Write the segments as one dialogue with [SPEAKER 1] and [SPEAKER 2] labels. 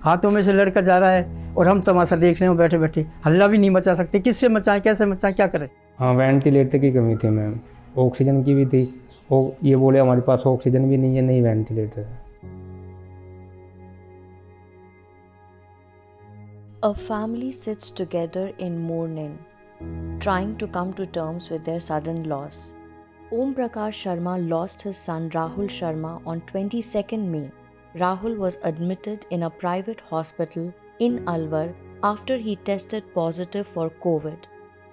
[SPEAKER 1] हाथों में से लड़का जा रहा है और हम तमाशा देख रहे हो बैठे बैठे, हल्ला भी नहीं मचा सकते, किससे मचाएं कैसे मचाएं क्या करें।
[SPEAKER 2] हाँ, वेंटिलेटर की कमी थी मैम, ऑक्सीजन की भी थी। वो ये बोले हमारे पास ऑक्सीजन भी नहीं है, नहीं वेंटिलेटर है।
[SPEAKER 3] A family sits together in mourning, trying to come to terms with their sudden loss. Om Prakash Sharma lost his son Rahul Sharma on 22nd May. Rahul was admitted in a private hospital in Alwar after he tested positive for COVID.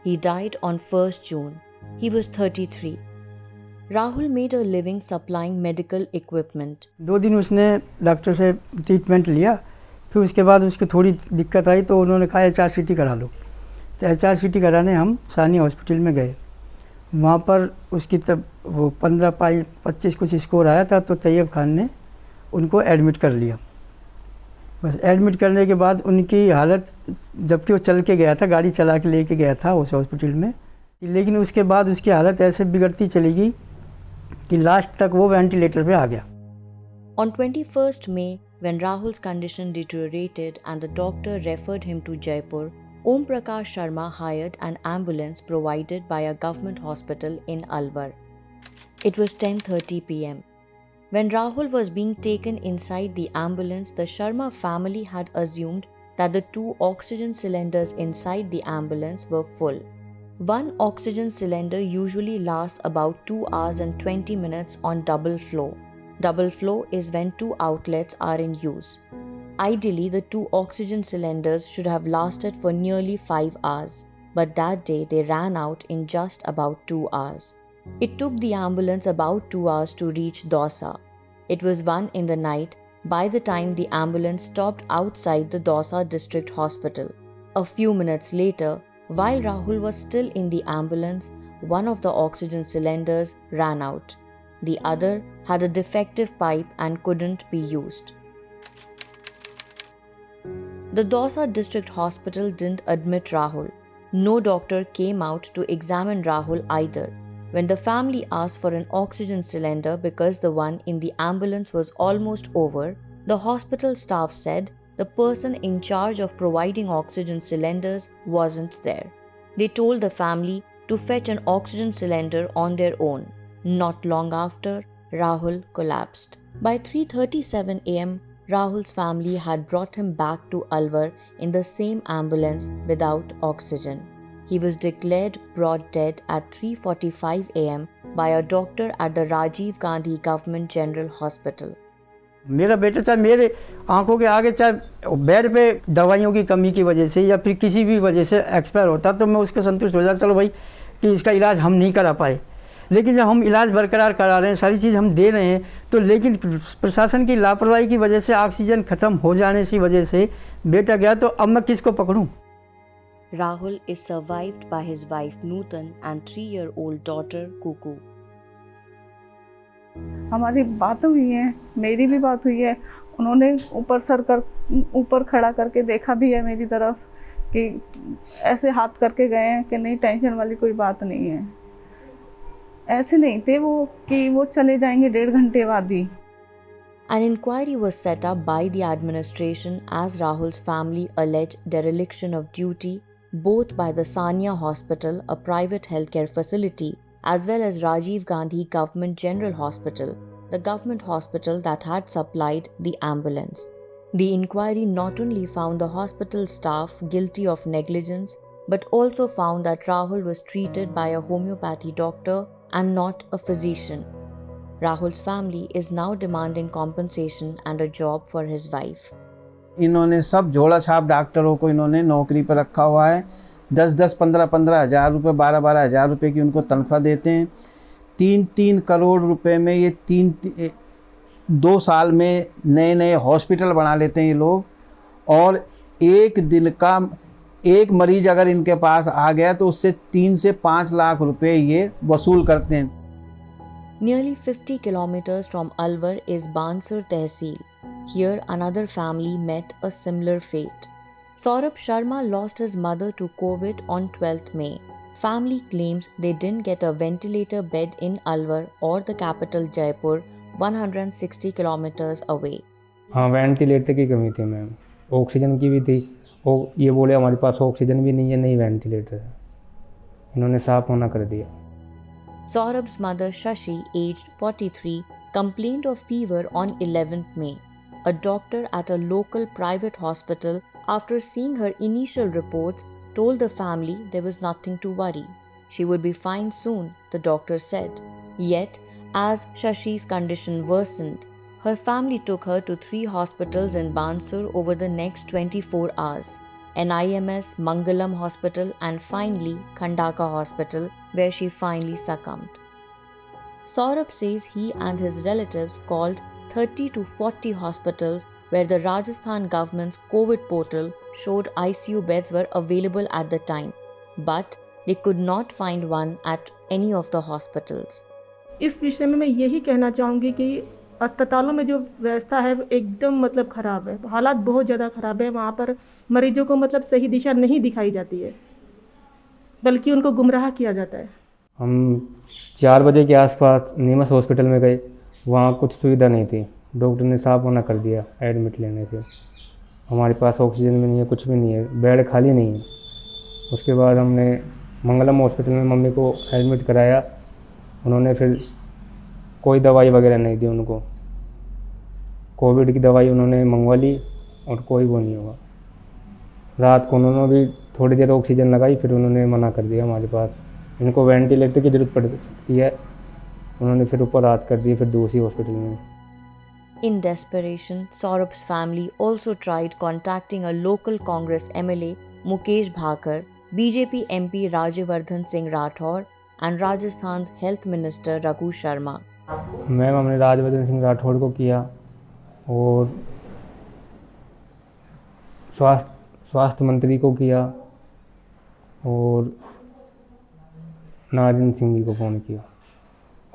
[SPEAKER 3] He died on 1st June. He was 33. Rahul made a living supplying medical equipment.
[SPEAKER 1] 2 दिन उसने doctor से treatment लिया, फिर उसके बाद उसको थोड़ी दिक्कत आई तो उन्होंने कहा HRCT करा लो। तो HRCT कराने हम सानिया हॉस्पिटल में गए। वहाँ पर उसकी तब वो 15/25 कुछ स्कोर आया था, तो तैयब खान ने उनको एडमिट कर लिया। बस एडमिट करने के बाद उनकी हालत, जबकि वो चल के गया था, गाड़ी चला के लेके गया था उस हॉस्पिटल में, लेकिन उसके बाद उसकी हालत ऐसे बिगड़ती चली गई कि लास्ट तक वो वेंटिलेटर पे आ गया।
[SPEAKER 3] On 21st May, when Rahul's condition deteriorated and the doctor referred him to Jaipur, Om Prakash Sharma hired an ambulance provided by a government hospital in Alwar. It was 10:30 p.m. When Rahul was being taken inside the ambulance, the Sharma family had assumed that the 2 oxygen cylinders inside the ambulance were full. One oxygen cylinder usually lasts about 2 hours and 20 minutes on double flow. Double flow is when 2 outlets are in use. Ideally, the 2 oxygen cylinders should have lasted for nearly 5 hours, but that day they ran out in just about 2 hours. It took the ambulance about 2 hours to reach Dausa. It was 1 in the night by the time the ambulance stopped outside the Dausa district hospital. A few minutes later, while Rahul was still in the ambulance, one of the oxygen cylinders ran out. The other had a defective pipe and couldn't be used. The Dausa district hospital didn't admit Rahul. No doctor came out to examine Rahul either. When the family asked for an oxygen cylinder because the one in the ambulance was almost over, the hospital staff said the person in charge of providing oxygen cylinders wasn't there. They told the family to fetch an oxygen cylinder on their own. Not long after, Rahul collapsed. By 3:37 a.m., Rahul's family had brought him back to Alwar in the same ambulance without oxygen. He was declared brought dead at 3:45 a.m. by a doctor at the Rajiv Gandhi Government General Hospital.
[SPEAKER 1] मेरा बेटा चाहे मेरे आंखों के आगे, चाहे bed पे दवाइयों की कमी की वजह से या फिर किसी भी वजह से एक्सपायर होता, तो मैं उसको संतुष्ट हो जाता, चलो भाई कि इसका इलाज हम नहीं करा पाए। लेकिन जब हम इलाज बरकरार करा रहे हैं, सारी चीज़ हम दे रहे हैं, तो लेकिन प्रशासन की लापरवाही की वजह से, ऑक्सीजन ख़त्म हो जाने की वजह से बेटा गया, तो अब मैं किसको पकड़ूं?
[SPEAKER 3] Rahul is survived by his wife Nutan and 3-year-old daughter Kuku.
[SPEAKER 4] हमारी बात हुई है, मेरी भी बात हुई है। उन्होंने ऊपर खड़ा करके देखा भी है मेरी तरफ कि ऐसे हाथ करके गए हैं कि नहीं, टेंशन वाली कोई बात नहीं है। ऐसे नहीं थे वो कि वो चले जाएंगे 1.5 घंटे बाद ही।
[SPEAKER 3] An inquiry was set up by the administration as Rahul's family alleged dereliction of duty both by the Sania Hospital, a private healthcare facility, as well as Rajiv Gandhi Government General Hospital, the government hospital that had supplied the ambulance. The inquiry not only found the hospital staff guilty of negligence, but also found that Rahul was treated by a homeopathy doctor and not a physician. Rahul's family is now demanding compensation and a job for his wife.
[SPEAKER 5] इन्होंने सब झोला छाप डॉक्टरों को इन्होंने नौकरी पर रखा हुआ है। 10-10, 15-15 हज़ार रुपये, 12-12 हज़ार रुपये की उनको तनख्वाह देते हैं। 3-3 करोड़ रुपए में ये 2 साल में नए नए हॉस्पिटल बना लेते हैं ये लोग। और एक दिन का एक मरीज अगर इनके पास आ गया तो उससे 3 से 5 लाख रुपए ये वसूल करते हैं।
[SPEAKER 3] Nearly 50 kilometers from Alwar is Bansur Tehsil. Here another family met a similar fate. Saurabh Sharma lost his mother to COVID on 12th May. Family claims they didn't get a ventilator bed in Alwar or the capital Jaipur, 160 kilometers away.
[SPEAKER 2] हाँ, ventilator की कमी थी ma'am, oxygen की भी थी। वो ये बोले हमारे पास ऑक्सीजन भी नहीं है, नहीं वेंटिलेटर है। इन्होंने साफ मना कर दिया।
[SPEAKER 3] Saurabh's mother Shashi, aged 43, complained of fever on 11th May. A doctor at a local private hospital, after seeing her initial reports, told the family there was nothing to worry. She would be fine soon, the doctor said. Yet, as Shashi's condition worsened, her family took her to 3 hospitals in Bansur over the next 24 hours. NIMS, Mangalam Hospital, and finally Khandaka Hospital, where she finally succumbed. Saurabh says he and his relatives called 30 to 40 hospitals where the Rajasthan government's COVID portal showed ICU beds were available at the time, but they could not find one at any of the hospitals.
[SPEAKER 6] इस विषय में मैं यही कहना चाहूँगी कि अस्पतालों में जो व्यवस्था है एकदम मतलब ख़राब है, हालात बहुत ज़्यादा ख़राब है। वहाँ पर मरीजों को मतलब सही दिशा नहीं दिखाई जाती है, बल्कि उनको गुमराह किया जाता है।
[SPEAKER 2] हम 4 बजे के आसपास नीमस हॉस्पिटल में गए, वहाँ कुछ सुविधा नहीं थी। डॉक्टर ने साफ मना कर दिया एडमिट लेने से। हमारे पास ऑक्सीजन भी नहीं है, कुछ भी नहीं है, बेड खाली नहीं है। उसके बाद हमने मंगलम हॉस्पिटल में मम्मी को एडमिट कराया। उन्होंने फिर कोई दवाई वगैरह नहीं दी उनको। कोविड की दवाई उन्होंने मंगवा ली और कोई वो नहीं हुआ। रात को उन्होंने भी थोड़ी देर ऑक्सीजन लगाई, फिर उन्होंने मना कर दिया हमारे पास इनको वेंटिलेटर की ज़रूरत पड़ सकती है। उन्होंने फिर ऊपर रात कर दी, फिर दूसरी हॉस्पिटल में।
[SPEAKER 3] In desperation, Saurabh's family also tried contacting a local Congress MLA, Mukesh Bhakar, BJP MP Rajyavardhan Singh Rathore, and Rajasthan's Health Minister Raghu Sharma.
[SPEAKER 2] Ma'am हमने राजवर्धन सिंह राठौड़ को किया और स्वास्थ्य मंत्री को किया और नारायण सिंह जी को फ़ोन किया।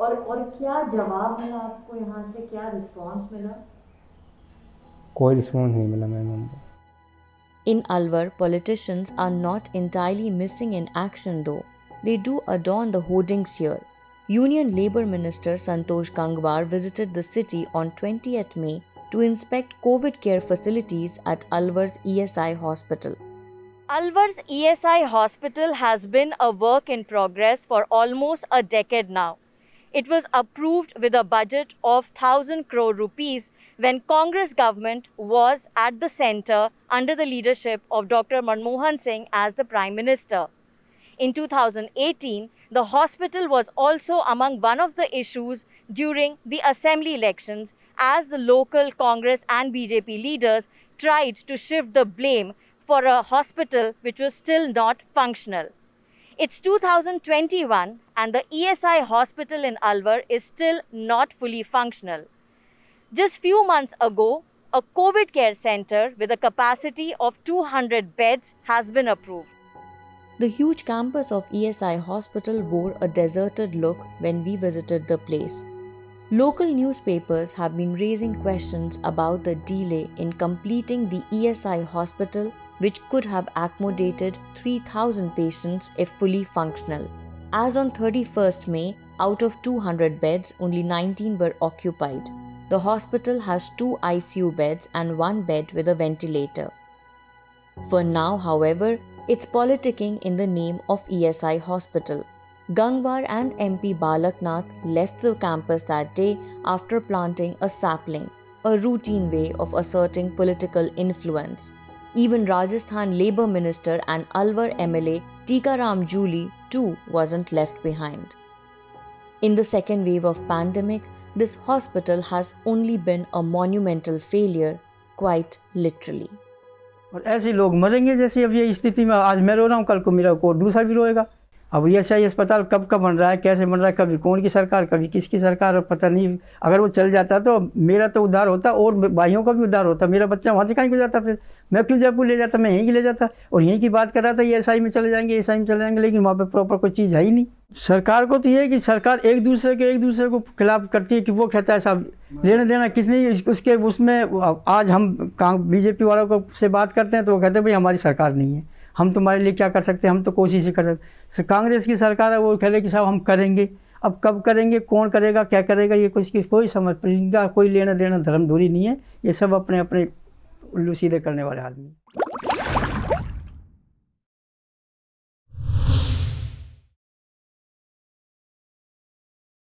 [SPEAKER 7] और क्या जवाब मिला आपको, यहाँ से क्या रिस्पांस मिला?
[SPEAKER 2] कोई रिस्पॉन्स नहीं मिला मैम हमको।
[SPEAKER 3] In Alwar, politicians are not entirely missing in action though. They do adorn the hoardings here. Union Labour Minister Santosh Gangwar visited the city on 20th May to inspect COVID care facilities at Alwar's ESI hospital.
[SPEAKER 8] Alwar's ESI hospital has been a work in progress for almost a decade now. It was approved with a budget of 1,000 crore rupees when Congress government was at the centre under the leadership of Dr. Manmohan Singh as the Prime Minister. In 2018, the hospital was also among one of the issues during the assembly elections as the local Congress and BJP leaders tried to shift the blame for a hospital which was still not functional. It's 2021 and the ESI hospital in Alwar is still not fully functional. Just few months ago, a COVID care center with a capacity of 200 beds has been approved.
[SPEAKER 3] The huge campus of ESI hospital bore a deserted look when we visited the place. Local newspapers have been raising questions about the delay in completing the ESI hospital, which could have accommodated 3,000 patients if fully functional. As on 31st May, out of 200 beds, only 19 were occupied. The hospital has 2 ICU beds and 1 bed with a ventilator. For now, however, it's politicking in the name of ESI hospital. Gangwar and MP Balaknath left the campus that day after planting a sapling, a routine way of asserting political influence. Even Rajasthan Labour Minister and Alwar MLA Tikaram Juli too wasn't left behind. In the second wave of pandemic, this hospital has only been a monumental failure, quite literally.
[SPEAKER 1] और ऐसे लोग मरेंगे जैसे अब ये स्थिति में आज मैं रो रहा हूँ, कल को मेरा को दूसरा भी रोएगा। अब ये ऐसा अस्पताल कब कब बन रहा है, कैसे बन रहा है, कभी कौन की सरकार कभी किसकी सरकार, और पता नहीं। अगर वो चल जाता तो मेरा तो उद्धार होता और भाइयों का भी उद्धार होता। मेरा बच्चा वहाँ से कहीं को जाता, फिर मैं क्यों जयपुर ले जाता, मैं यहीं की ले जाता। और यहीं की बात कर रहा था ये एसआई में चले जाएंगे, एसआई में चले जाएंगे, लेकिन वहाँ पर प्रॉपर कोई चीज़ है ही नहीं। सरकार को तो ये है कि सरकार एक दूसरे को खिलाफ करती है कि वो कहता है साहब लेने देना किसने उसके उसमें। आज हम बीजेपी वालों को से बात करते हैं तो वो कहते हैं भाई हमारी सरकार नहीं है, हम तुम्हारे लिए क्या कर सकते हैं, हम तो कोशिश ही कर सकते। कांग्रेस की सरकार है, वो कह रहे कि साहब हम करेंगे। अब कब करेंगे, कौन करेगा, क्या करेगा, ये कुछ की कोई समझ, इनका कोई लेना देना धर्म धूरी नहीं है। ये सब अपने अपने उल्लू सीधे करने वाले आदमी।